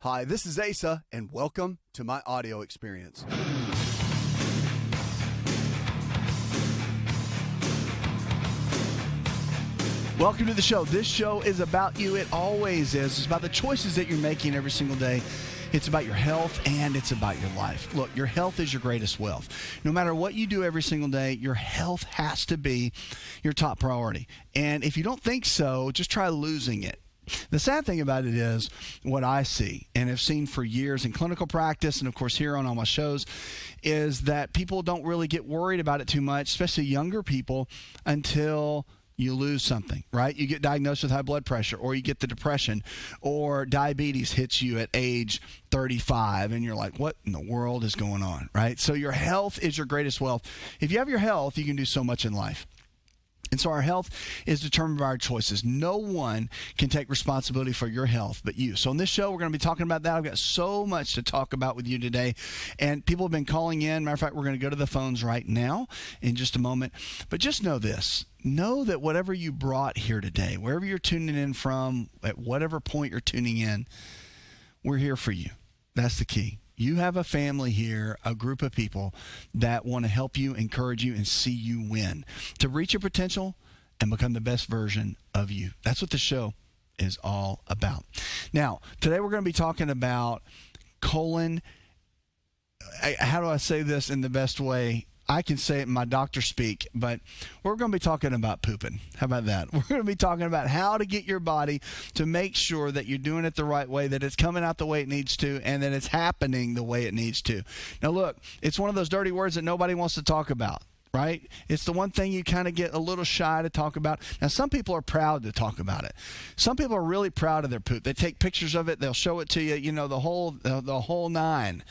Hi, this is Asa, and welcome to my audio experience. Welcome to the show. This show is about you. It always is. It's about the choices that you're making every single day. It's about your health, and it's about your life. Look, your health is your greatest wealth. No matter what you do every single day, your health has to be your top priority. And if you don't think so, just try losing it. The sad thing about it is what I see and have seen for years in clinical practice and, of course, here on all my shows is that people don't really get worried about it too much, especially younger people, until you lose something, right? You get diagnosed with high blood pressure, or you get the depression, or diabetes hits you at age 35, and you're like, what in the world is going on, right? So your health is your greatest wealth. If you have your health, you can do so much in life. And so our health is determined by our choices. No one can take responsibility for your health but you. So on this show, we're going to be talking about that. I've got so much to talk about with you today. And people have been calling in. Matter of fact, we're going to go to the phones right now in just a moment. But just know this. Know that whatever you brought here today, wherever you're tuning in from, at whatever point you're tuning in, we're here for you. That's the key. You have a family here, a group of people that want to help you, encourage you, and see you win to reach your potential and become the best version of you. That's what the show is all about. Now, today we're going to be talking about colon. How do I say this in the best way? I can say it in my doctor speak, but we're going to be talking about pooping. How about that? We're going to be talking about how to get your body to make sure that you're doing it the right way, that it's coming out the way it needs to, and that it's happening the way it needs to. Now, look, it's one of those dirty words that nobody wants to talk about, right? It's the one thing you kind of get a little shy to talk about. Now, some people are proud to talk about it. Some people are really proud of their poop. They take pictures of it. They'll show it to you, you know, the whole nine,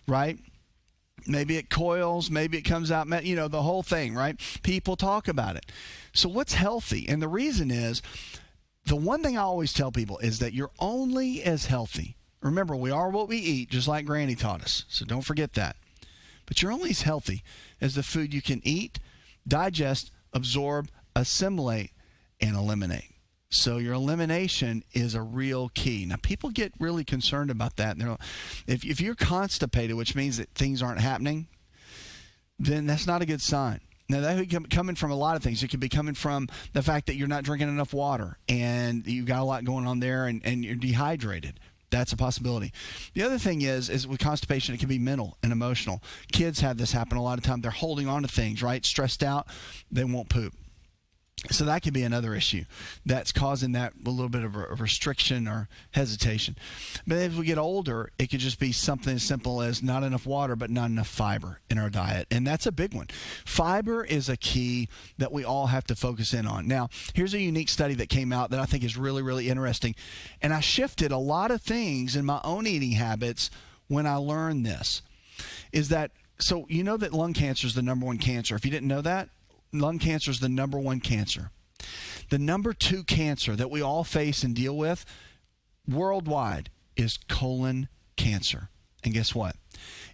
right? Maybe it coils, maybe it comes out, you know, the whole thing, right? People talk about it. So what's healthy? And the reason is, the one thing I always tell people is that you're only as healthy. Remember, we are what we eat, just like Granny taught us. So don't forget that. But you're only as healthy as the food you can eat, digest, absorb, assimilate, and eliminate. So your elimination is a real key. Now, people get really concerned about that. If you're constipated, which means that things aren't happening, then that's not a good sign. Now, that could be coming from a lot of things. It could be coming from the fact that you're not drinking enough water and you've got a lot going on there and you're dehydrated. That's a possibility. The other thing is with constipation, it can be mental and emotional. Kids have this happen a lot of time. They're holding on to things, right? Stressed out, they won't poop. So that could be another issue that's causing that a little bit of a restriction or hesitation. But as we get older, it could just be something as simple as not enough water, but not enough fiber in our diet. And that's a big one. Fiber is a key that we all have to focus in on. Now, here's a unique study that came out that I think is really, really interesting. And I shifted a lot of things in my own eating habits when I learned this. So you know that lung cancer is the number one cancer. If you didn't know that, lung cancer is the number one cancer. The number two cancer that we all face and deal with worldwide is colon cancer. And guess what?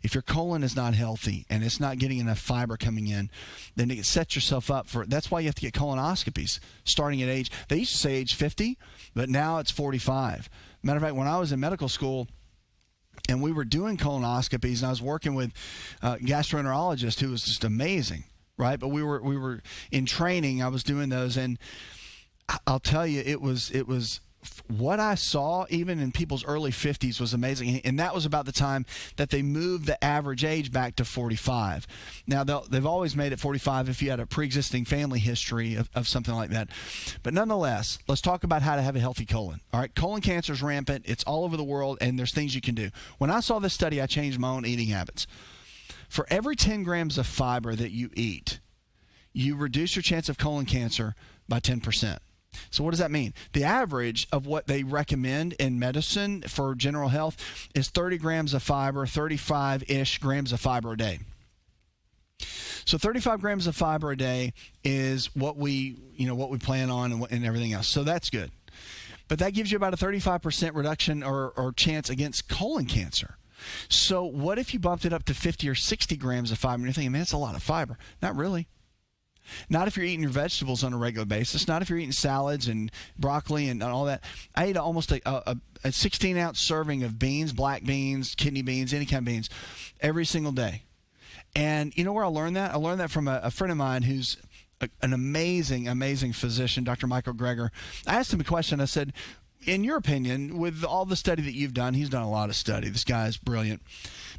If your colon is not healthy and it's not getting enough fiber coming in, then it sets yourself up for, that's why you have to get colonoscopies starting at they used to say age 50, but now it's 45. Matter of fact, when I was in medical school, and we were doing colonoscopies, and I was working with a gastroenterologist who was just amazing. Right, but we were in training. I was doing those, and I'll tell you, it was what I saw even in people's early 50s was amazing, and that was about the time that they moved the average age back to 45. Now they've always made it 45 if you had a pre-existing family history of something like that, but nonetheless, let's talk about how to have a healthy colon. All right, colon cancer is rampant. It's all over the world, and there's things you can do. When I saw this study, I changed my own eating habits. For every 10 grams of fiber that you eat, you reduce your chance of colon cancer by 10%. So what does that mean? The average of what they recommend in medicine for general health is 30 grams of fiber, 35-ish grams of fiber a day. So 35 grams of fiber a day is what we plan on and everything else. So that's good. But that gives you about a 35% reduction or chance against colon cancer. So what if you bumped it up to 50 or 60 grams of fiber? And you're thinking, man, that's a lot of fiber. Not really. Not if you're eating your vegetables on a regular basis. Not if you're eating salads and broccoli and all that. I ate almost a 16-ounce serving of beans, black beans, kidney beans, any kind of beans, every single day. And you know where I learned that? I learned that from a friend of mine who's an amazing, amazing physician, Dr. Michael Greger. I asked him a question. I said, in your opinion, with all the study that you've done, he's done a lot of study. This guy is brilliant.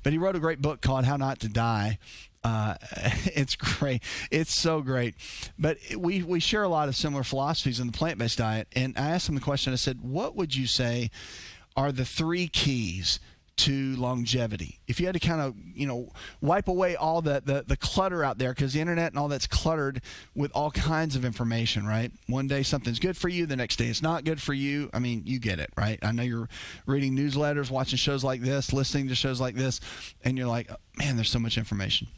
But he wrote a great book called How Not to Die. It's great. It's so great. But we share a lot of similar philosophies in the plant-based diet. And I asked him the question. I said, what would you say are the 3 keys to longevity? If you had to kind of, wipe away all the clutter out there, because the internet and all that's cluttered with all kinds of information, right? One day something's good for you, the next day it's not good for you. I mean, you get it, right? I know you're reading newsletters, watching shows like this, listening to shows like this, and you're like, oh, man, there's so much information.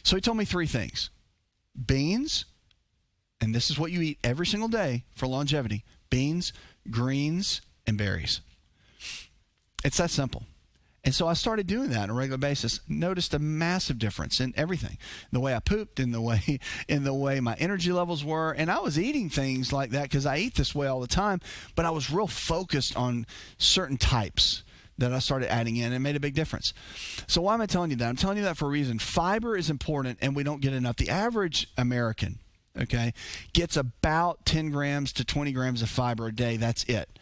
So he told me 3 things. Beans, and this is what you eat every single day for longevity: beans, greens, and berries. It's that simple. And so I started doing that on a regular basis. Noticed a massive difference in everything. The way I pooped, in the way my energy levels were. And I was eating things like that because I eat this way all the time, but I was real focused on certain types that I started adding in, and it made a big difference. So why am I telling you that? I'm telling you that for a reason. Fiber is important, and we don't get enough. The average American, gets about 10 grams to 20 grams of fiber a day. That's it.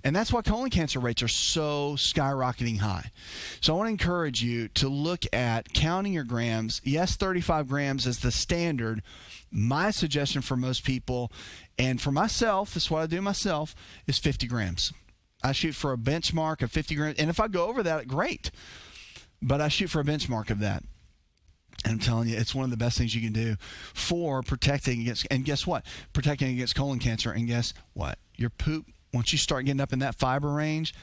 And that's why colon cancer rates are so skyrocketing high. So I want to encourage you to look at counting your grams. Yes, 35 grams is the standard. My suggestion for most people, and for myself, this is what I do myself, is 50 grams. I shoot for a benchmark of 50 grams. And if I go over that, great. But I shoot for a benchmark of that. And I'm telling you, it's one of the best things you can do for protecting against, and guess what? Protecting against colon cancer. And guess what? Your poop, once you start getting up in that fiber range,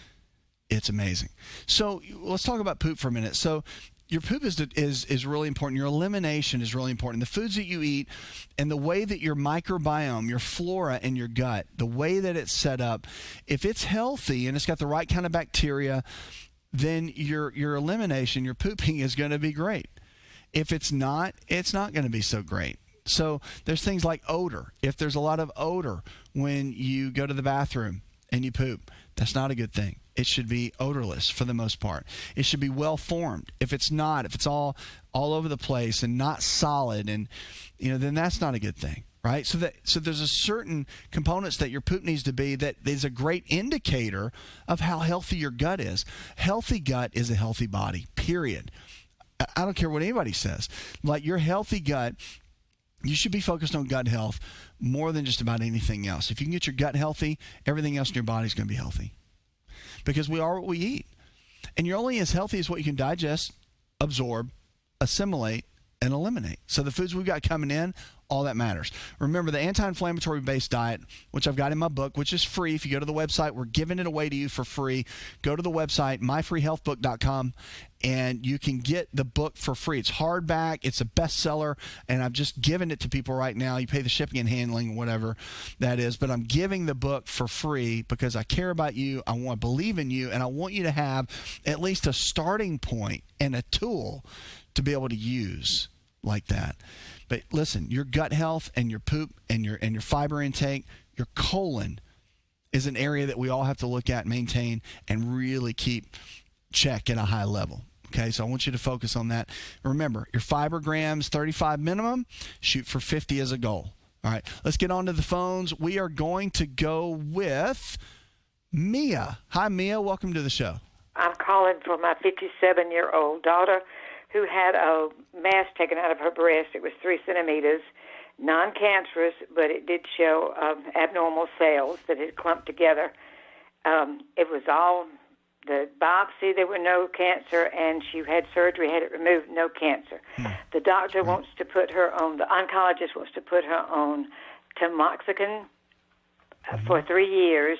it's amazing. So let's talk about poop for a minute. So your poop is really important. Your elimination is really important. The foods that you eat and the way that your microbiome, your flora in your gut, the way that it's set up, if it's healthy and it's got the right kind of bacteria, then your elimination, your pooping is going to be great. If it's not going to be so great. So there's things like odor. If there's a lot of odor when you go to the bathroom and you poop, that's not a good thing. It should be odorless for the most part. It should be well formed. If it's not, if it's all over the place and not solid, and then that's not a good thing, right? So there's a certain components that your poop needs to be that is a great indicator of how healthy your gut is. Healthy gut is a healthy body, period. I don't care what anybody says. Like, your healthy gut, you should be focused on gut health more than just about anything else. If you can get your gut healthy, everything else in your body is going to be healthy. Because we are what we eat. And you're only as healthy as what you can digest, absorb, assimilate, and eliminate. So the foods we've got coming in, all that matters. Remember, the anti-inflammatory based diet, which I've got in my book, which is free. If you go to the website, we're giving it away to you for free. Go to the website, myfreehealthbook.com, and you can get the book for free. It's hardback. It's a bestseller, and I've just given it to people right now. You pay the shipping and handling, whatever that is, but I'm giving the book for free because I care about you. I want to believe in you, and I want you to have at least a starting point and a tool to be able to use like that. But listen, your gut health and your poop and your fiber intake, your colon is an area that we all have to look at, maintain, and really keep check at a high level. Okay, so I want you to focus on that. Remember, your fiber grams, 35 minimum, shoot for 50 as a goal. All right, let's get on to the phones. We are going to go with Mia. Hi, Mia. Welcome to the show. I'm calling for my 57-year-old daughter who had a mass taken out of her breast. It was 3 centimeters, non-cancerous, but it did show abnormal cells that had clumped together. It was all the biopsy, there were no cancer, and she had surgery, had it removed, no cancer. The doctor wants to put her on, the oncologist wants to put her on tamoxifen for 3 years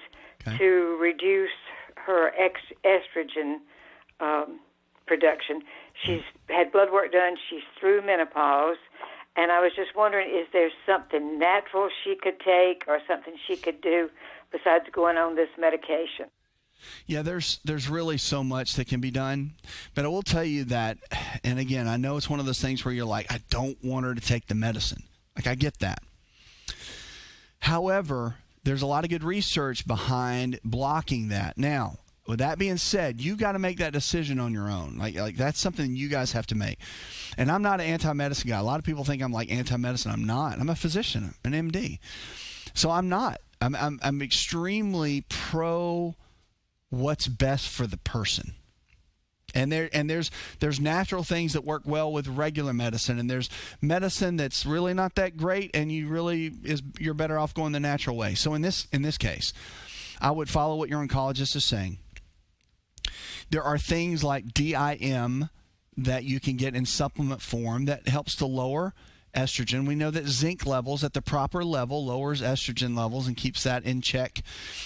to reduce her estrogen production. She's had blood work done. She's through menopause. And I was just wondering, is there something natural she could take or something she could do besides going on this medication? Yeah, there's really so much that can be done. But I will tell you that, and again, I know it's one of those things where you're like, I don't want her to take the medicine. Like, I get that. However, there's a lot of good research behind blocking that. Now, with that being said, you got to make that decision on your own. Like that's something you guys have to make. And I'm not an anti-medicine guy. A lot of people think I'm like anti-medicine. I'm not. I'm a physician, an MD. So I'm not. I'm extremely pro what's best for the person. And there's natural things that work well with regular medicine, and there's medicine that's really not that great, and you're better off going the natural way. So in this case, I would follow what your oncologist is saying. There are things like DIM that you can get in supplement form that helps to lower estrogen. We know that zinc levels at the proper level lowers estrogen levels and keeps that in check.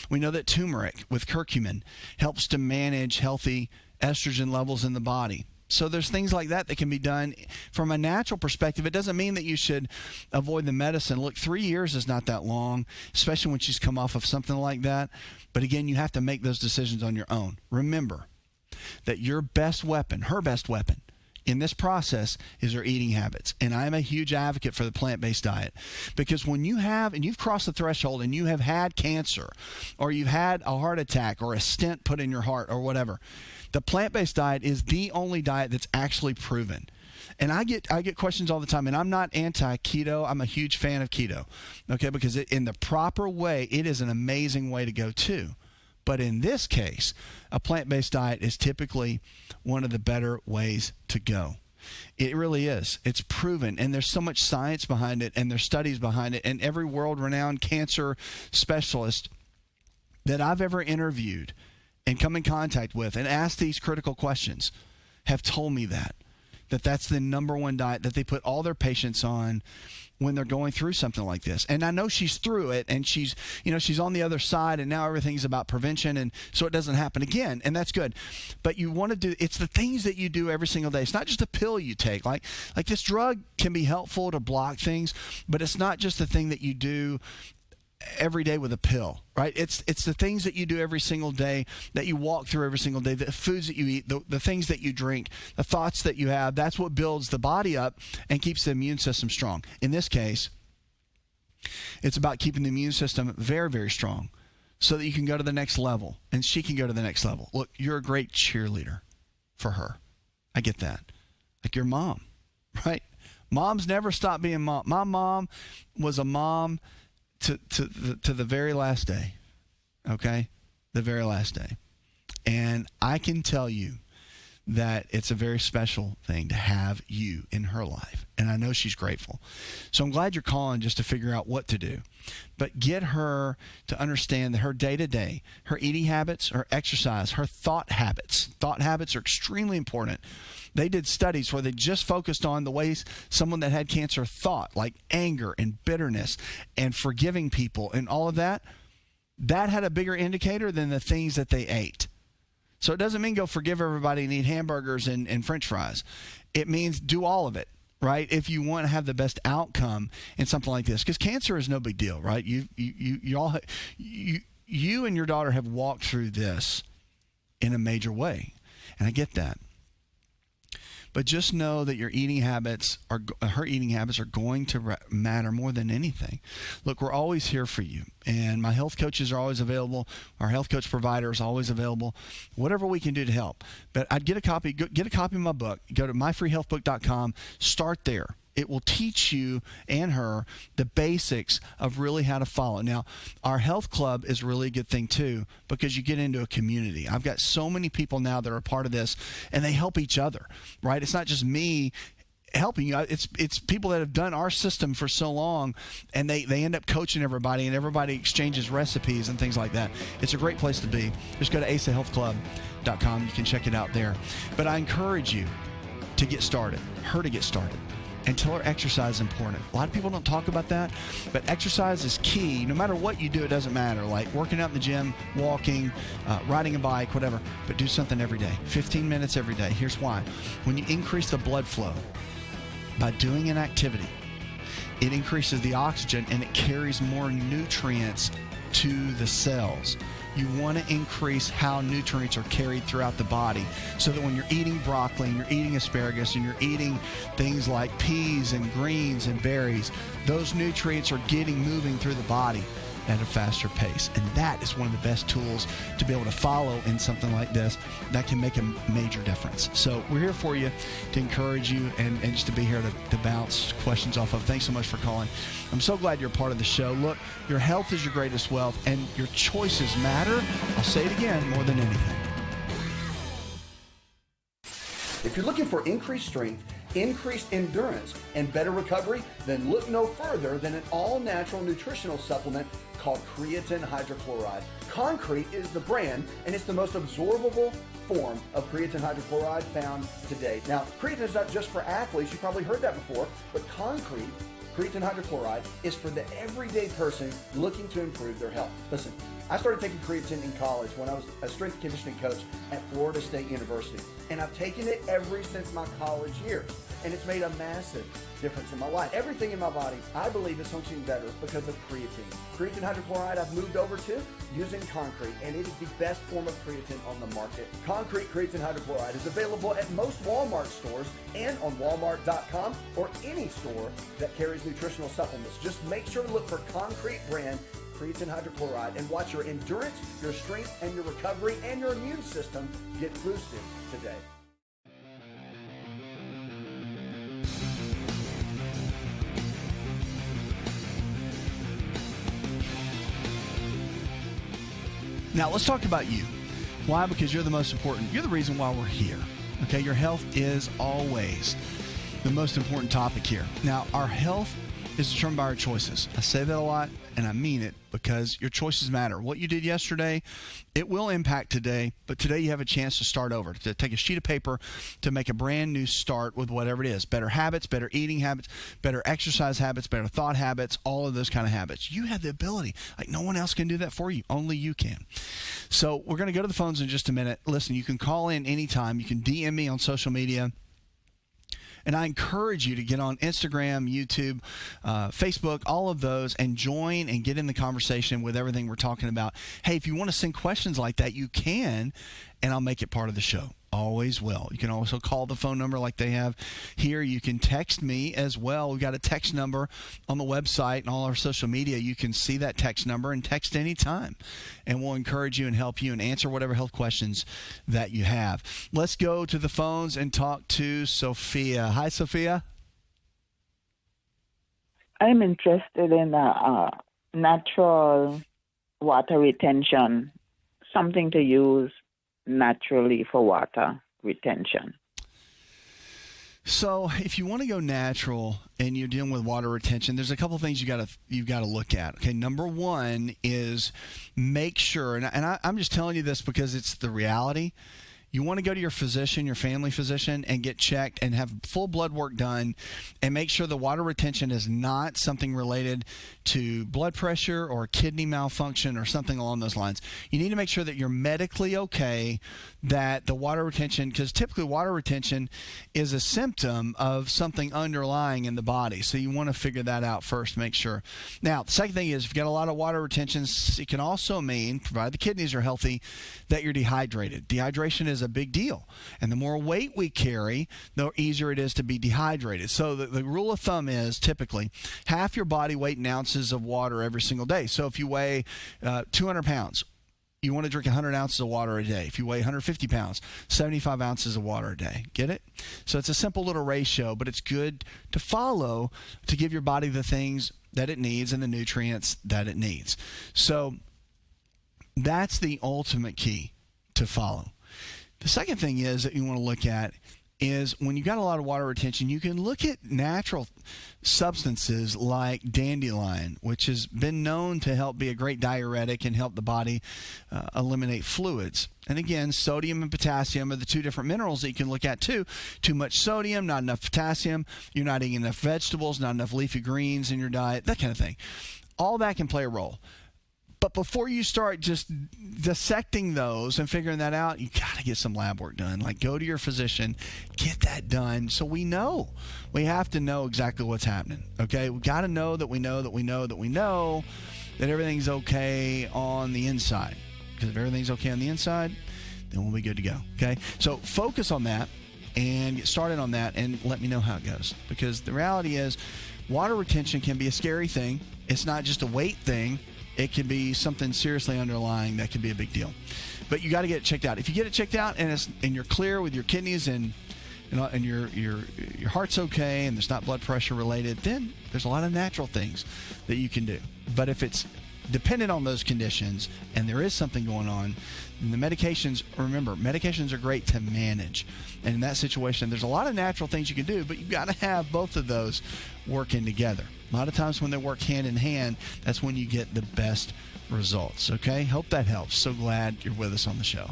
We know that turmeric with curcumin helps to manage healthy estrogen levels in the body. So there's things like that can be done from a natural perspective. It doesn't mean that you should avoid the medicine. Look, 3 years is not that long, especially when she's come off of something like that. But again, you have to make those decisions on your own. Remember that your best weapon, her best weapon, in this process is her eating habits. And I am a huge advocate for the plant-based diet, because when you have, and you've crossed the threshold and you have had cancer, or you've had a heart attack or a stent put in your heart or whatever, the plant-based diet is the only diet that's actually proven. And I get questions all the time, and I'm not anti-keto. I'm a huge fan of keto, okay, because in the proper way, it is an amazing way to go too. But in this case, a plant-based diet is typically one of the better ways to go. It really is. It's proven, and there's so much science behind it, and there's studies behind it, and every world-renowned cancer specialist that I've ever interviewed and come in contact with and asked these critical questions have told me that that's the number one diet that they put all their patients on when they're going through something like this. And I know she's through it, and she's on the other side, and now everything's about prevention, and so it doesn't happen again, and that's good. But you want to do, it's the things that you do every single day. It's not just a pill you take. Like this drug can be helpful to block things, but it's not just the thing that you do every day with a pill, right? It's the things that you do every single day, that you walk through every single day, the foods that you eat, the things that you drink, the thoughts that you have. That's what builds the body up and keeps the immune system strong. In this case, it's about keeping the immune system very, very strong so that you can go to the next level and she can go to the next level. Look, you're a great cheerleader for her. I get that. Like your mom, right? Moms never stop being mom. My mom was a mom to the very last day, okay? The very last day. And I can tell you that it's a very special thing to have you in her life. And I know she's grateful. So I'm glad you're calling just to figure out what to do. But get her to understand that her day-to-day, her eating habits, her exercise, her thought habits are extremely important. They did studies where they just focused on the ways someone that had cancer thought, like anger and bitterness and forgiving people and all of that. That had a bigger indicator than the things that they ate. So it doesn't mean go forgive everybody and eat hamburgers and French fries. It means do all of it, right? If you want to have the best outcome in something like this, because cancer is no big deal, right? You and your daughter have walked through this in a major way, and I get that. But just know that her eating habits are going to matter more than anything. Look, we're always here for you, and my health coaches are always available. Our health coach provider is always available. Whatever we can do to help. But I'd get a copy of my book. Go to myfreehealthbook.com. Start there. It will teach you and her the basics of really how to follow. Now, our health club is really a good thing too, because you get into a community. I've got so many people now that are a part of this, and they help each other, right? It's not just me helping you. It's people that have done our system for so long, and they end up coaching everybody, and everybody exchanges recipes and things like that. It's a great place to be. Just go to asahealthclub.com. You can check it out there. But I encourage you to get started, her to get started. And tell her exercise is important. A lot of people don't talk about that, but exercise is key. No matter what you do, it doesn't matter. Like working out in the gym, walking, riding a bike, whatever. But do something every day. 15 minutes every day. Here's why. When you increase the blood flow by doing an activity, it increases the oxygen and it carries more nutrients to the cells. you want to increase how nutrients are carried throughout the body so that when you're eating broccoli and you're eating asparagus and you're eating things like peas and greens and berries, those nutrients are moving through the body at a faster pace. And that is one of the best tools to be able to follow in something like this that can make a major difference. So we're here for you to encourage you and just to be here to bounce questions off of. Thanks so much for calling. I'm so glad you're a part of the show. Look, your health is your greatest wealth, and your choices matter. I'll say it again, more than anything. If you're looking for increased strength, increased endurance, and better recovery, then look no further than an all-natural nutritional supplement called creatine hydrochloride. Concrete is the brand, and it's the most absorbable form of creatine hydrochloride found today. Now, creatine is not just for athletes. You probably heard that before, but creatine hydrochloride is for the everyday person looking to improve their health. Listen, I started taking creatine in college when I was a strength and conditioning coach at Florida State University, and I've taken it ever since my college years, and it's made a massive difference in my life. Everything in my body, I believe, is functioning better because of creatine. Creatine hydrochloride I've moved over to using Concrete, and it is the best form of creatine on the market. Concrete creatine hydrochloride is available at most Walmart stores and on Walmart.com or any store that carries nutritional supplements. Just make sure to look for Concrete brand creatine hydrochloride and watch your endurance, your strength, and your recovery and your immune system get boosted today. Now, let's talk about you. Why? Because you're the most important. You're the reason why we're here. Okay, your health is always the most important topic here. Now, our health is determined by our choices. I say that a lot, and I mean it, because your choices matter. What you did yesterday, it will impact today, but today you have a chance to start over, to take a sheet of paper, to make a brand new start with whatever it is. Better habits, better eating habits, better exercise habits, better thought habits, all of those kind of habits. You have the ability. Like, no one else can do that for you. Only you can. So we're going to go to the phones in just a minute. Listen, you can call in anytime. You can DM me on social media. And I encourage you to get on Instagram, YouTube, Facebook, all of those, and join and get in the conversation with everything we're talking about. Hey, if you want to send questions like that, you can, and I'll make it part of the show. Always will. You can also call the phone number like they have here. You can text me as well. We've got a text number on the website and all our social media. You can see that text number and text anytime. And we'll encourage you and help you and answer whatever health questions that you have. Let's go to the phones and talk to Sophia. Hi, Sophia. I'm interested in natural water retention, something to use naturally for water retention. So if you want to go natural and you're dealing with water retention, there's a couple of things you got to look at. Okay, number one is make sure, and I'm just telling you this because it's the reality. You want to go to your physician, your family physician, and get checked and have full blood work done and make sure the water retention is not something related to blood pressure or kidney malfunction or something along those lines. You need to make sure that you're medically okay, that the water retention, because typically water retention is a symptom of something underlying in the body. So you want to figure that out first, make sure. Now, the second thing is if you've got a lot of water retention, it can also mean, provided the kidneys are healthy, that you're dehydrated. Dehydration is a big deal. And the more weight we carry, the easier it is to be dehydrated. So the rule of thumb is typically half your body weight in ounces of water every single day. So if you weigh 200 pounds, you want to drink 100 ounces of water a day. If you weigh 150 pounds, 75 ounces of water a day. Get it? So it's a simple little ratio, but it's good to follow to give your body the things that it needs and the nutrients that it needs. So that's the ultimate key to follow. The second thing is that you want to look at is when you've got a lot of water retention, you can look at natural substances like dandelion, which has been known to help be a great diuretic and help the body eliminate fluids. And again, sodium and potassium are the two different minerals that you can look at too. Too much sodium, not enough potassium, you're not eating enough vegetables, not enough leafy greens in your diet, that kind of thing. All that can play a role. But before you start just dissecting those and figuring that out, you got to get some lab work done. Like, go to your physician, get that done so we know. We have to know exactly what's happening, okay? We got to know that we know that everything's okay on the inside. Because if everything's okay on the inside, then we'll be good to go. Okay? So focus on that and get started on that and let me know how it goes. Because the reality is, water retention can be a scary thing. It's not just a weight thing. It can be something seriously underlying that can be a big deal. But you got to get it checked out. If you get it checked out and you're clear with your kidneys and your heart's okay and there's not blood pressure related, then there's a lot of natural things that you can do. But if it's dependent on those conditions and there is something going on, then the medications, remember, medications are great to manage. And in that situation, there's a lot of natural things you can do, but you've got to have both of those working together. A lot of times when they work hand in hand, that's when you get the best results. Okay? Hope that helps. So glad you're with us on the show.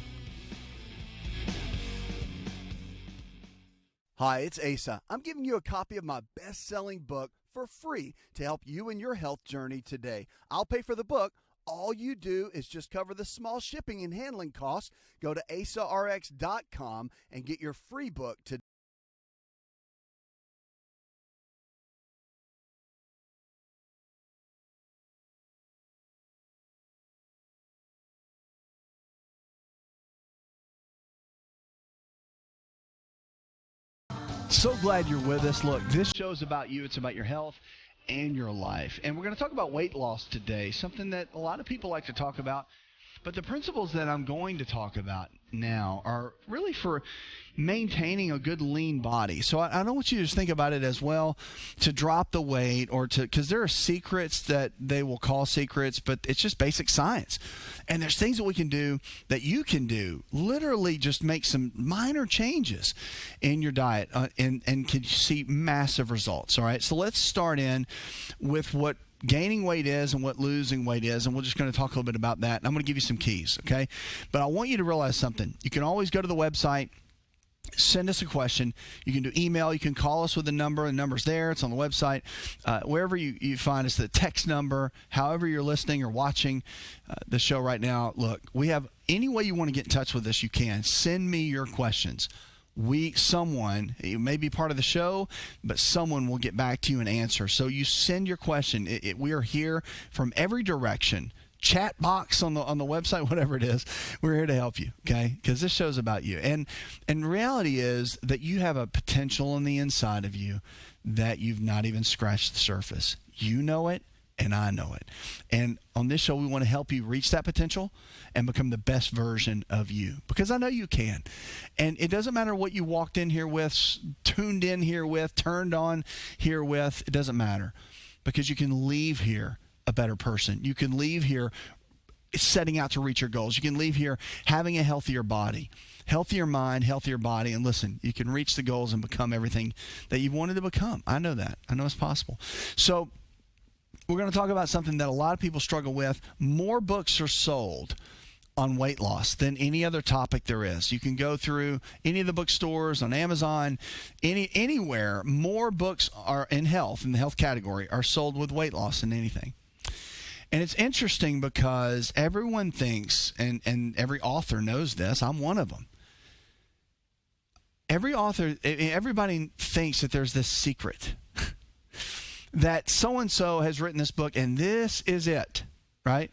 Hi, it's Asa. I'm giving you a copy of my best-selling book for free to help you in your health journey today. I'll pay for the book. All you do is just cover the small shipping and handling costs. Go to AsaRx.com and get your free book today. So glad you're with us. Look, this show's about you. It's about your health and your life. And we're going to talk about weight loss today, something that a lot of people like to talk about. But the principles that I'm going to talk about now are really for maintaining a good lean body. So I don't want you to just think about it as, well, to drop the weight or to, because there are secrets that they will call secrets, but it's just basic science. And there's things that we can do that you can do, literally just make some minor changes in your diet and can see massive results. All right. So let's start in with what gaining weight is and what losing weight is, and we're just going to talk a little bit about that. And I'm going to give you some keys, okay? But I want you to realize something. You can always go to the website, send us a question. You can do email. You can call us with a number. The number's there. It's on the website. Wherever you find us, the text number, however you're listening or watching the show right now, look, we have any way you want to get in touch with us, you can. Send me your questions. Someone, it may be part of the show, but someone will get back to you and answer. So you send your question. We are here from every direction. Chat box on the website, whatever it is, we're here to help you, okay? Because this show's about you. And reality is that you have a potential on the inside of you that you've not even scratched the surface. You know it, and I know it. And on this show, we want to help you reach that potential and become the best version of you, because I know you can. And it doesn't matter what you walked in here with, tuned in here with, turned on here with. It doesn't matter, because you can leave here a better person. You can leave here setting out to reach your goals. You can leave here having a healthier body, healthier mind, healthier body. And listen, you can reach the goals and become everything that you've wanted to become. I know that. I know it's possible. So we're going to talk about something that a lot of people struggle with. More books are sold on weight loss than any other topic there is. You can go through any of the bookstores, on Amazon, anywhere. More books are in the health category, are sold with weight loss than anything. And it's interesting because everyone thinks, and every author knows this, I'm one of them. Everybody thinks that there's this secret that so-and-so has written this book and this is it, right?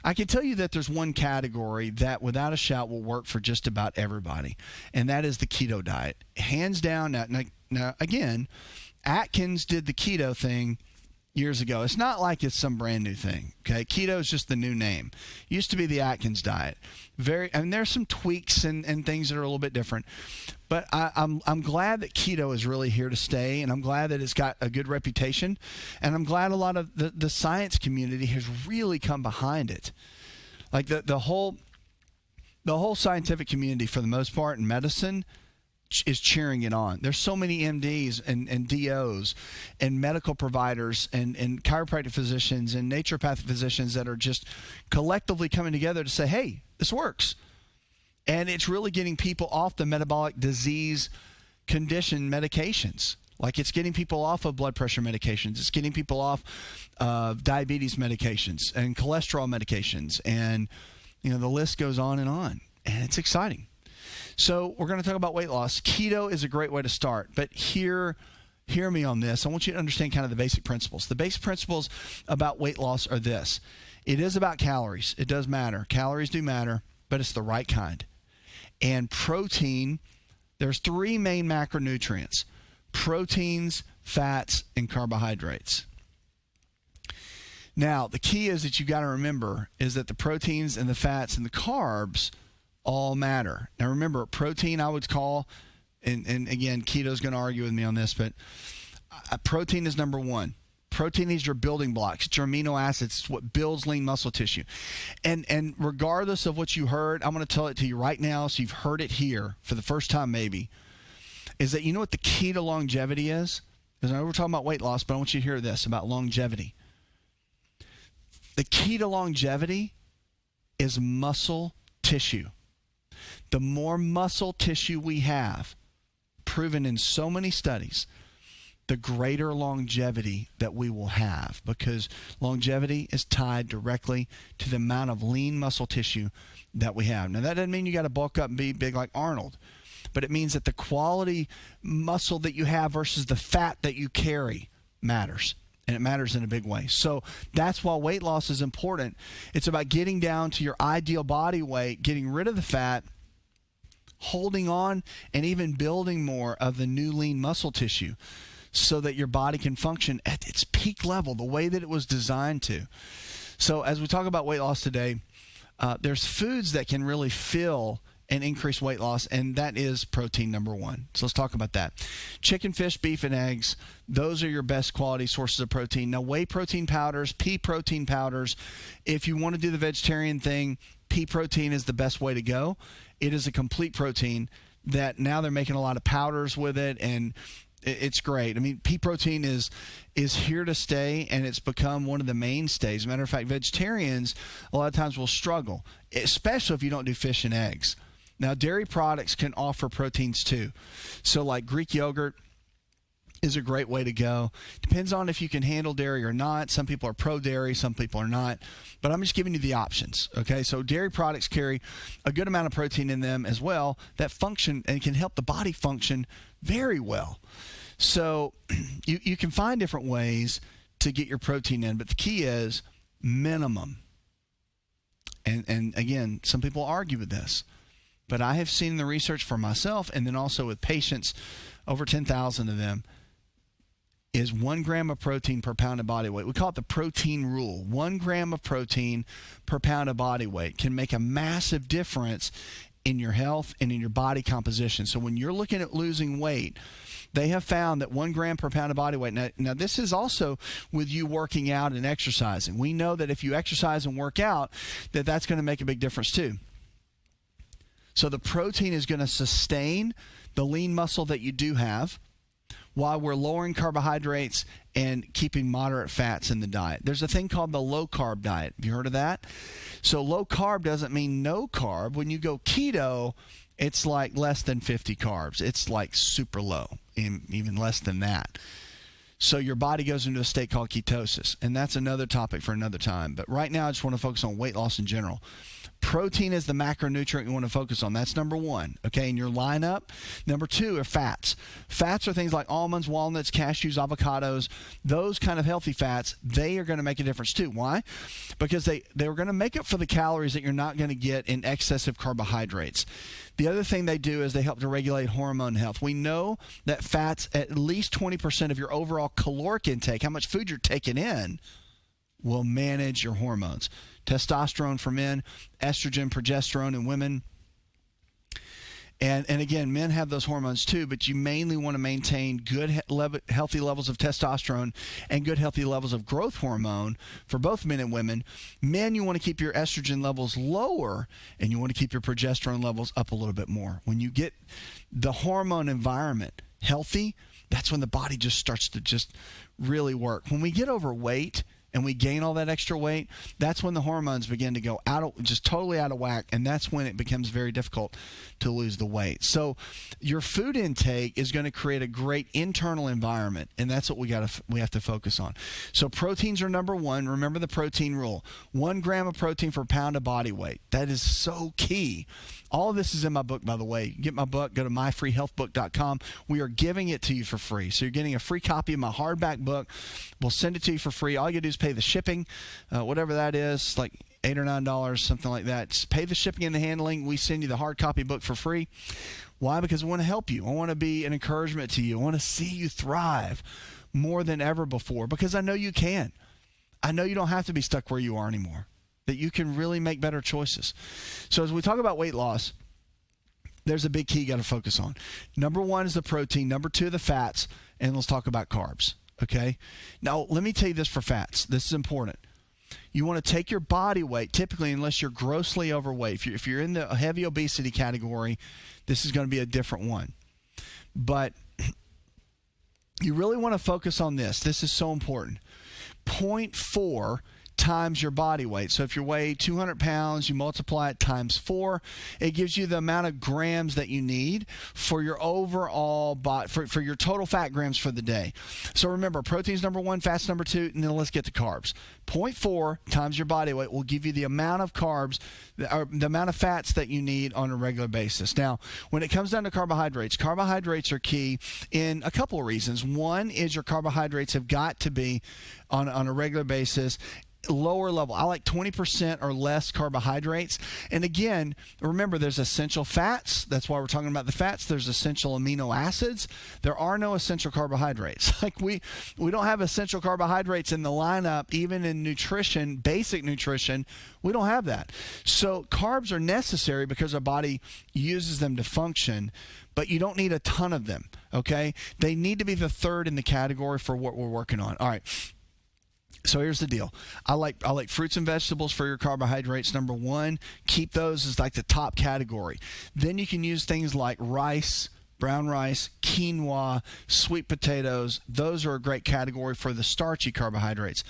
I can tell you that there's one category that without a shout will work for just about everybody, and that is the keto diet. Hands down. Now again, Atkins did the keto thing years ago. It's not like it's some brand new thing, okay? Keto is just the new name. It used to be the Atkins diet. There's some tweaks and things that are a little bit different. But I'm glad that keto is really here to stay, and I'm glad that it's got a good reputation, and I'm glad a lot of the science community has really come behind it. Like the whole scientific community, for the most part, in medicine, is cheering it on. There's so many MDs and DOs and medical providers and chiropractic physicians and naturopathic physicians that are just collectively coming together to say, hey, this works. And it's really getting people off the metabolic disease condition medications. Like, it's getting people off of blood pressure medications. It's getting people off of diabetes medications and cholesterol medications. And, the list goes on. And it's exciting. So we're going to talk about weight loss. Keto is a great way to start. But hear me on this. I want you to understand kind of the basic principles. The basic principles about weight loss are this. It is about calories. It does matter. Calories do matter, but it's the right kind. And protein, there's 3 main macronutrients: proteins, fats, and carbohydrates. Now, the key is that you got to remember is that the proteins and the fats and the carbs all matter. Now, remember, protein I would call, and again, Keto's going to argue with me on this, but protein is number 1. Protein is your building blocks. It's your amino acids. It's what builds lean muscle tissue. And regardless of what you heard, I'm going to tell it to you right now, so you've heard it here for the first time maybe, is that you know what the key to longevity is? Because I know we're talking about weight loss, but I want you to hear this about longevity. The key to longevity is muscle tissue. The more muscle tissue we have, proven in so many studies, the greater longevity that we will have, because longevity is tied directly to the amount of lean muscle tissue that we have. Now, that doesn't mean you got to bulk up and be big like Arnold, but it means that the quality muscle that you have versus the fat that you carry matters. And it matters in a big way. So that's why weight loss is important. It's about getting down to your ideal body weight, getting rid of the fat, holding on, and even building more of the new lean muscle tissue so that your body can function at its peak level, the way that it was designed to. So as we talk about weight loss today, there's foods that can really fill and increase weight loss, and that is protein, number 1. So let's talk about that. Chicken, fish, beef, and eggs, those are your best quality sources of protein. Now, whey protein powders, pea protein powders, if you want to do the vegetarian thing, pea protein is the best way to go. It is a complete protein that now they're making a lot of powders with it, and it's great. I mean, pea protein is here to stay, and it's become one of the mainstays. As a matter of fact, vegetarians a lot of times will struggle, especially if you don't do fish and eggs. Now, dairy products can offer proteins too. So like Greek yogurt is a great way to go. Depends on if you can handle dairy or not. Some people are pro-dairy, some people are not. But I'm just giving you the options, okay? So dairy products carry a good amount of protein in them as well that function and can help the body function very well. So you can find different ways to get your protein in, but the key is minimum. And again, some people argue with this. But I have seen the research for myself, and then also with patients, over 10,000 of them, is 1 gram of protein per pound of body weight. We call it the protein rule. 1 gram of protein per pound of body weight can make a massive difference in your health and in your body composition. So when you're looking at losing weight, they have found that 1 gram per pound of body weight. Now this is also with you working out and exercising. We know that if you exercise and work out, that's going to make a big difference too. So the protein is going to sustain the lean muscle that you do have while we're lowering carbohydrates and keeping moderate fats in the diet. There's a thing called the low-carb diet. Have you heard of that? So low-carb doesn't mean no carb. When you go keto, it's like less than 50 carbs. It's like super low, even less than that. So your body goes into a state called ketosis, and that's another topic for another time. But right now I just want to focus on weight loss in general. Protein is the macronutrient you want to focus on. That's number 1, okay, in your lineup. Number 2 are fats. Fats are things like almonds, walnuts, cashews, avocados. Those kind of healthy fats, they are going to make a difference too. Why? Because they're going to make up for the calories that you're not going to get in excessive carbohydrates. The other thing they do is they help to regulate hormone health. We know that fats, at least 20% of your overall caloric intake, how much food you're taking in, will manage your hormones. Testosterone for men, estrogen, progesterone in women. And again, men have those hormones too, but you mainly want to maintain good healthy levels of testosterone and good healthy levels of growth hormone for both men and women. Men, you want to keep your estrogen levels lower, and you want to keep your progesterone levels up a little bit more. When you get the hormone environment healthy, that's when the body just starts to just really work. When we get overweight and we gain all that extra weight, that's when the hormones begin to go just totally out of whack, and that's when it becomes very difficult to lose the weight. So your food intake is going to create a great internal environment, and that's what we have to focus on. So proteins are number 1. Remember the protein rule. 1 gram of protein per pound of body weight. That is so key. All of this is in my book, by the way. Get my book, go to myfreehealthbook.com. We are giving it to you for free. So you're getting a free copy of my hardback book. We'll send it to you for free. All you got to do is pay pay the shipping, whatever that is, like $8 or $9, something like that. Just pay the shipping and the handling. We send you the hard copy book for free. Why? Because I want to help you. I want to be an encouragement to you. I want to see you thrive more than ever before, because I know you can. I know you don't have to be stuck where you are anymore, that you can really make better choices. So as we talk about weight loss, there's a big key you got to focus on. Number one is the protein. Number two, the fats. And let's talk about carbs. Okay? Now, let me tell you this for fats. This is important. You want to take your body weight, typically, unless you're grossly overweight. If you're in the heavy obesity category, this is going to be a different one. But you really want to focus on this. This is so important. 0.4 times your body weight. So if you weigh 200 pounds, you multiply it times 4. It gives you the amount of grams that you need for your overall body, for your total fat grams for the day. So remember, protein's number one, fat's number two, and then let's get to carbs. 0.4 times your body weight will give you the amount of carbs, or the amount of fats that you need on a regular basis. Now, when it comes down to carbohydrates are key in a couple of reasons. One is your carbohydrates have got to be on a regular basis lower level. I like 20% or less carbohydrates. And again, remember, there's essential fats. That's why we're talking about the fats. There's essential amino acids. There are no essential carbohydrates. Like we don't have essential carbohydrates in the lineup, even in nutrition, basic nutrition. We don't have that. So carbs are necessary because our body uses them to function, but you don't need a ton of them, okay? They need to be the third in the category for what we're working on. All right. So here's the deal. I like fruits and vegetables for your carbohydrates. Number one, keep those as like the top category. Then you can use things like rice, brown rice, quinoa, sweet potatoes. Those are a great category for the starchy carbohydrates.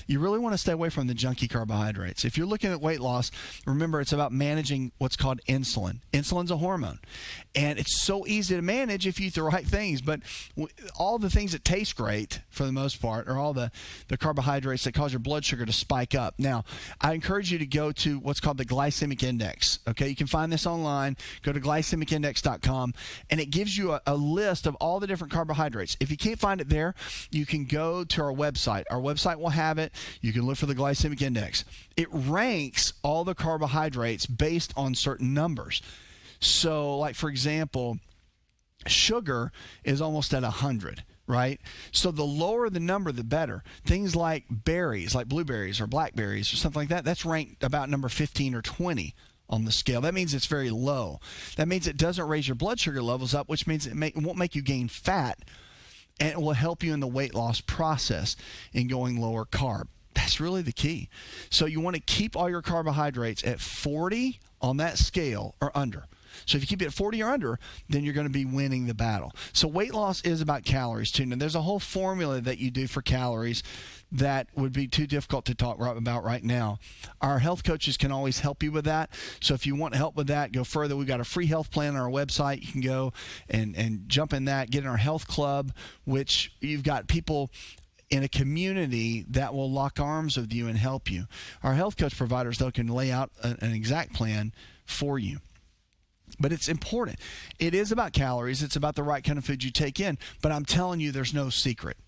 You really want to stay away from the junky carbohydrates. If you're looking at weight loss, remember it's about managing what's called insulin. Insulin's a hormone, and it's so easy to manage if you eat the right things. But all the things that taste great, for the most part, are all the carbohydrates that cause your blood sugar to spike up. Now, I encourage you to go to what's called the glycemic index. Okay, you can find this online. Go to glycemicindex.com, and it gives you a list of all the different carbohydrates. If you can't find it there, you can go to our website. Our website will have it. You can look for the glycemic index. It ranks all the carbohydrates based on certain numbers. So, like, for example, sugar is almost at 100, right? So the lower the number, the better. Things like berries, like blueberries or blackberries or something like that, that's ranked about number 15 or 20 on the scale. That means it's very low. That means it doesn't raise your blood sugar levels up, which means it won't make you gain fat, and it will help you in the weight loss process in going lower carb. That's really the key. So you want to keep all your carbohydrates at 40 on that scale or under. So if you keep it at 40 or under, then you're going to be winning the battle. So weight loss is about calories too. Now there's a whole formula that you do for calories that would be too difficult to talk about right now. Our health coaches can always help you with that. So if you want help with that, go further. We've got a free health plan on our website. You can go and jump in that, get in our health club, which you've got people in a community that will lock arms with you and help you. Our health coach providers, though, can lay out an exact plan for you. But it's important. It is about calories. It's about the right kind of food you take in. But I'm telling you, there's no secret.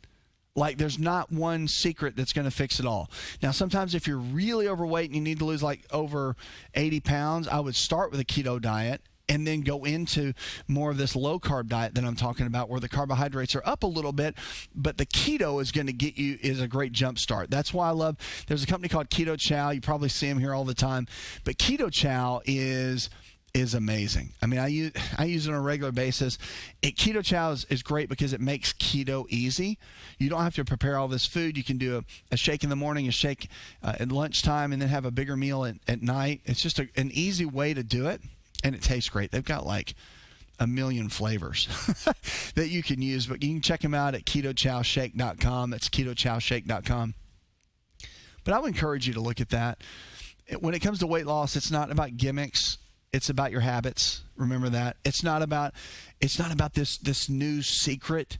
Like, there's not one secret that's going to fix it all. Now, sometimes if you're really overweight and you need to lose like over 80 pounds, I would start with a keto diet and then go into more of this low-carb diet that I'm talking about, where the carbohydrates are up a little bit, but the keto is going to get you is a great jump start. That's why I love, there's a company called Keto Chow. You probably see them here all the time. But Keto Chow is amazing. I mean, I use it on a regular basis. Keto Chow is great because it makes keto easy. You don't have to prepare all this food. You can do a shake in the morning, a shake at lunchtime, and then have a bigger meal at night. It's just an easy way to do it, and it tastes great. They've got like a million flavors that you can use, but you can check them out at ketochowshake.com. That's ketochowshake.com. But I would encourage you to look at that. When it comes to weight loss, it's not about gimmicks. It's about your habits. Remember that. It's not about this new secret.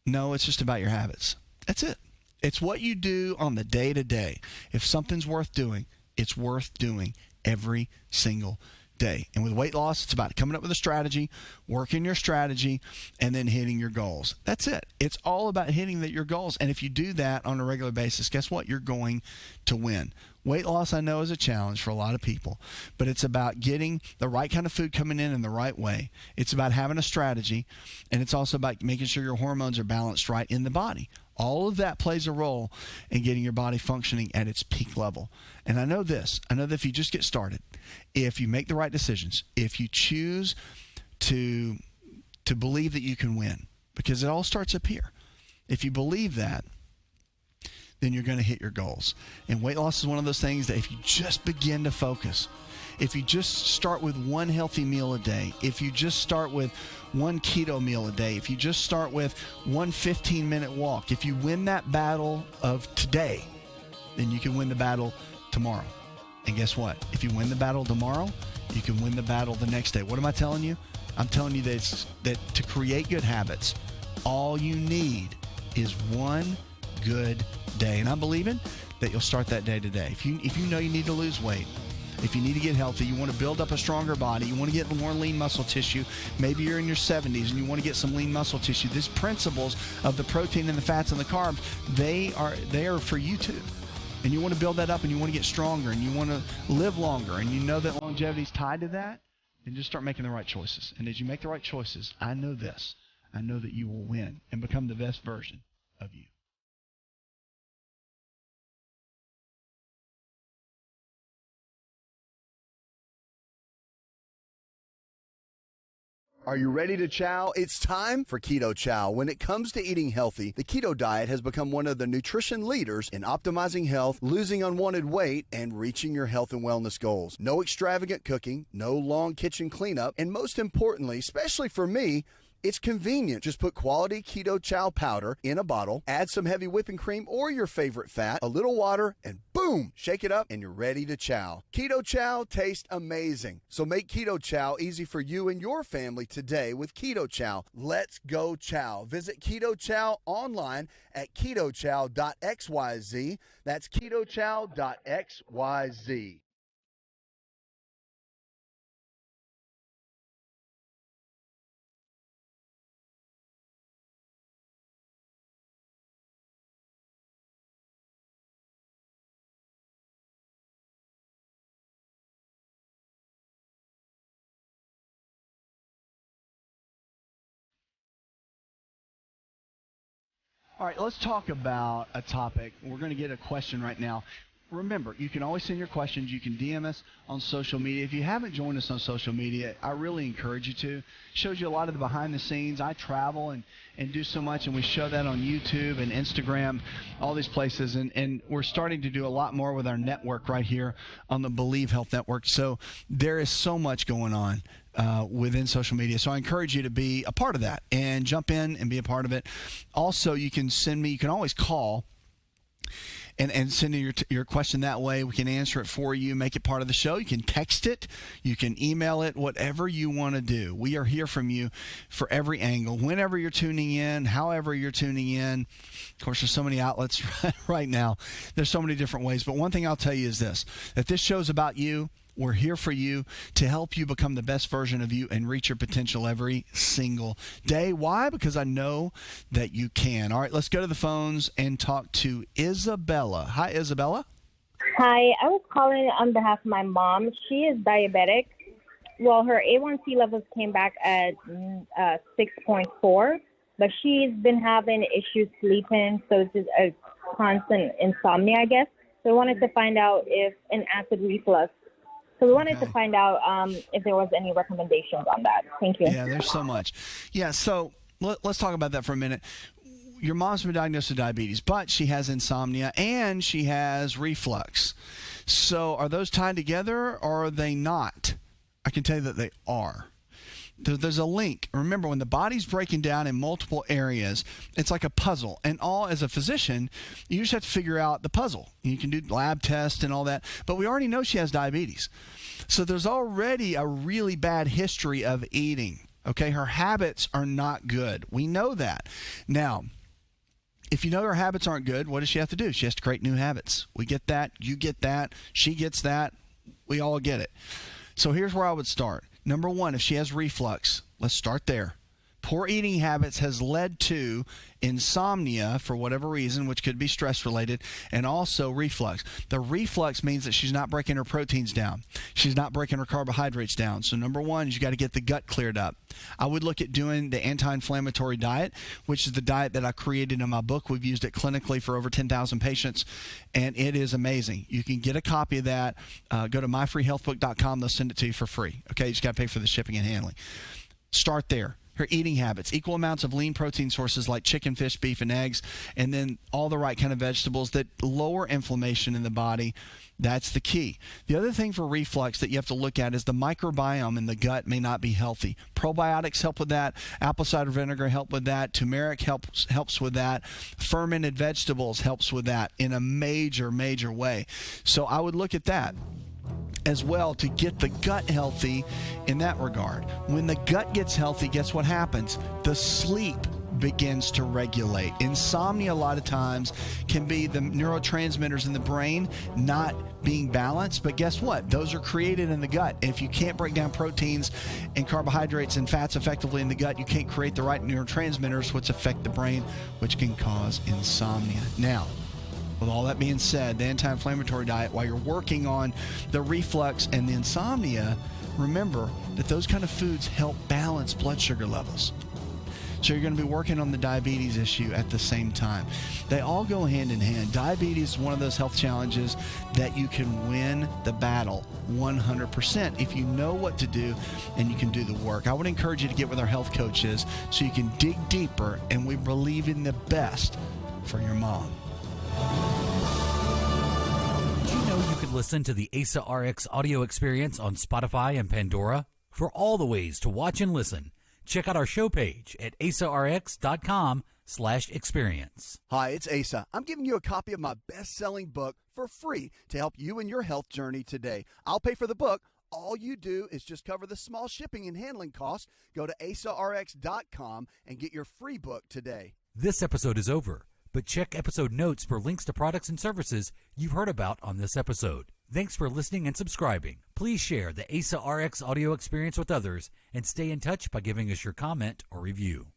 No, it's just about your habits. That's it. It's what you do on the day-to-day. If something's worth doing, it's worth doing every single day. And with weight loss, it's about coming up with a strategy, working your strategy, and then hitting your goals. That's it. It's all about hitting your goals. And if you do that on a regular basis, guess what? You're going to win. Weight loss, I know, is a challenge for a lot of people, but it's about getting the right kind of food coming in the right way. It's about having a strategy, and it's also about making sure your hormones are balanced right in the body. All of that plays a role in getting your body functioning at its peak level. And I know this. I know that if you just get started, if you make the right decisions, if you choose to believe that you can win, because it all starts up here. If you believe that, then you're going to hit your goals. And weight loss is one of those things that if you just begin to focus, if you just start with one healthy meal a day, if you just start with one keto meal a day, if you just start with one 15-minute walk, if you win that battle of today, then you can win the battle tomorrow. And guess what? If you win the battle tomorrow, you can win the battle the next day. What am I telling you? I'm telling you that to create good habits, all you need is one good day. And I'm believing that you'll start that day today. If you know you need to lose weight, if you need to get healthy, you want to build up a stronger body, you want to get more lean muscle tissue, maybe you're in your 70s and you want to get some lean muscle tissue, these principles of the protein and the fats and the carbs, they are for you too. And you want to build that up and you want to get stronger and you want to live longer and you know that longevity is tied to that, then just start making the right choices. And as you make the right choices, I know this. I know that you will win and become the best version of you. Are you ready to chow? It's time for Keto Chow. When it comes to eating healthy, the keto diet has become one of the nutrition leaders in optimizing health, losing unwanted weight, and reaching your health and wellness goals. No extravagant cooking, no long kitchen cleanup, and most importantly, especially for me, it's convenient. Just put quality Keto Chow powder in a bottle, add some heavy whipping cream or your favorite fat, a little water, and boom, shake it up and you're ready to chow. Keto Chow tastes amazing. So make Keto Chow easy for you and your family today with Keto Chow. Let's go chow. Visit Keto Chow online at ketochow.xyz. That's ketochow.xyz. All right, let's talk about a topic. We're going to get a question right now. Remember, you can always send your questions. You can DM us on social media. If you haven't joined us on social media, I really encourage you to. It shows you a lot of the behind the scenes. I travel and do so much, and we show that on YouTube and Instagram, all these places. And we're starting to do a lot more with our network right here on the Believe Health Network. So there is so much going on within social media. So I encourage you to be a part of that and jump in and be a part of it. Also, you can always call and send in your question that way. We can answer it for you, make it part of the show. You can text it, you can email it, whatever you want to do. We are here from you for every angle, whenever you're tuning in, however you're tuning in. Of course, there's so many outlets right now. There's so many different ways. But one thing I'll tell you is this, that this show's about you. We're here for you to help you become the best version of you and reach your potential every single day. Why? Because I know that you can. All right, let's go to the phones and talk to Isabella. Hi, Isabella. Hi, I was calling on behalf of my mom. She is diabetic. Well, her A1C levels came back at 6.4, but she's been having issues sleeping, so it's just a constant insomnia, I guess. So I wanted to find out if an acid reflux. So we wanted to find out if there was any recommendations on that. Thank you. Yeah, there's so much. Yeah, so let's talk about that for a minute. Your mom's been diagnosed with diabetes, but she has insomnia and she has reflux. So are those tied together or are they not? I can tell you that they are. There's a link. Remember, when the body's breaking down in multiple areas, it's like a puzzle. And as a physician, you just have to figure out the puzzle. You can do lab tests and all that. But we already know she has diabetes. So there's already a really bad history of eating. Okay, her habits are not good. We know that. Now, if you know her habits aren't good, what does she have to do? She has to create new habits. We get that. You get that. She gets that. We all get it. So here's where I would start. Number one, if she has reflux, let's start there. Poor eating habits has led to insomnia for whatever reason, which could be stress related, and also reflux. The reflux means that she's not breaking her proteins down. She's not breaking her carbohydrates down. So number one is you got to get the gut cleared up. I would look at doing the anti-inflammatory diet, which is the diet that I created in my book. We've used it clinically for over 10,000 patients, and it is amazing. You can get a copy of that. Go to myfreehealthbook.com. They'll send it to you for free. Okay, you just got to pay for the shipping and handling. Start there. Her eating habits, equal amounts of lean protein sources like chicken, fish, beef, and eggs, and then all the right kind of vegetables that lower inflammation in the body. That's the key. The other thing for reflux that you have to look at is the microbiome in the gut may not be healthy. Probiotics help with that. Apple cider vinegar help with that. Turmeric helps with that. Fermented vegetables helps with that in a major, major way. So I would look at that as well to get the gut healthy in that regard. When the gut gets healthy, guess what happens? The sleep begins to regulate. Insomnia a lot of times can be the neurotransmitters in the brain not being balanced, but guess what? Those are created in the gut. And if you can't break down proteins and carbohydrates and fats effectively in the gut, you can't create the right neurotransmitters which affect the brain, which can cause insomnia. Now, with all that being said, the anti-inflammatory diet, while you're working on the reflux and the insomnia, remember that those kind of foods help balance blood sugar levels. So you're going to be working on the diabetes issue at the same time. They all go hand in hand. Diabetes is one of those health challenges that you can win the battle 100% if you know what to do and you can do the work. I would encourage you to get with our health coaches so you can dig deeper, and we believe in the best for your mom. Did you know you could listen to the AsaRx audio experience on Spotify and Pandora? For all the ways to watch and listen, check out our show page at asarx.com/experience. Hi, it's Asa. I'm giving you a copy of my best-selling book for free to help you in your health journey today. I'll pay for the book. All you do is just cover the small shipping and handling costs. Go to asarx.com and get your free book today. This episode is over, but check episode notes for links to products and services you've heard about on this episode. Thanks for listening and subscribing. Please share the AsaRx audio experience with others and stay in touch by giving us your comment or review.